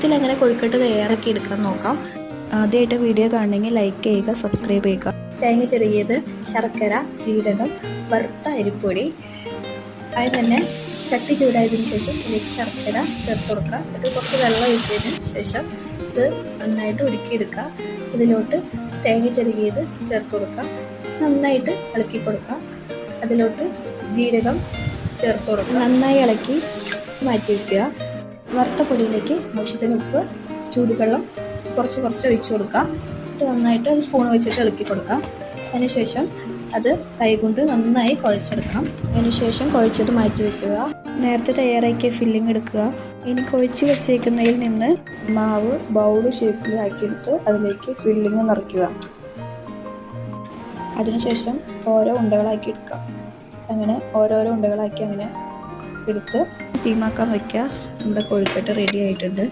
എളുപ്പത്തിൽ അങ്ങനെ കൊഴുക്കട്ട് തയ്യാറാക്കി എടുക്കാൻ നോക്കാം. ആദ്യമായിട്ട് വീഡിയോ കാണണമെങ്കിൽ ലൈക്ക് ചെയ്യുക, സബ്സ്ക്രൈബ് ചെയ്യുക. തേങ്ങ ചിരകിയത്, ശർക്കര, ജീരകം, വറുത്ത അരിപ്പൊടി. അതിന് തന്നെ ചട്ടി ചൂടായതിനു ശേഷം ഇതിലേക്ക് ശർക്കര ചേർത്ത് കൊടുക്കുക. എന്നിട്ട് കുറച്ച് വെള്ളം ഒഴിച്ചതിന് ശേഷം ഇത് നന്നായിട്ട് ഉരുക്കിയെടുക്കുക. ഇതിലോട്ട് തേങ്ങ ചിരകിയത് ചേർത്ത് കൊടുക്കുക. നന്നായിട്ട് ഇളക്കി കൊടുക്കുക. അതിലോട്ട് ജീരകം ചേർത്ത് കൊടുക്കുക. നന്നായി ഇളക്കി മാറ്റി വയ്ക്കുക. വറുത്ത പൊടിയിലേക്ക് ആവശ്യത്തിന് ഉപ്പ്, ചൂടുവെള്ളം കുറച്ച് ഒഴിച്ചു കൊടുക്കുക. എന്നിട്ട് നന്നായിട്ട് ഒരു സ്പൂൺ വെച്ചിട്ട് ഇളക്കി കൊടുക്കുക. അതിനുശേഷം അത് കൈകൊണ്ട് നന്നായി കുഴച്ചെടുക്കണം. അതിനുശേഷം കുഴച്ചത് മാറ്റി വയ്ക്കുക. നേരത്തെ തയ്യാറാക്കിയ ഫില്ലിംഗ് എടുക്കുക. ഇനി കുഴച്ച് വെച്ചേക്കുന്നതിൽ നിന്ന് മാവ് ബൗൾ ഷേപ്പിലാക്കിയെടുത്ത് അതിലേക്ക് ഫില്ലിംഗ് നിറയ്ക്കുക. അതിനുശേഷം ഓരോ ഉണ്ടകളാക്കി എടുക്കുക. അങ്ങനെ ഓരോരോ ഉണ്ടകളാക്കി അങ്ങനെ എടുത്ത് സ്റ്റീമാക്കാൻ വയ്ക്കുക. നമ്മുടെ കൊഴുക്കട്ട് റെഡി ആയിട്ടുണ്ട്.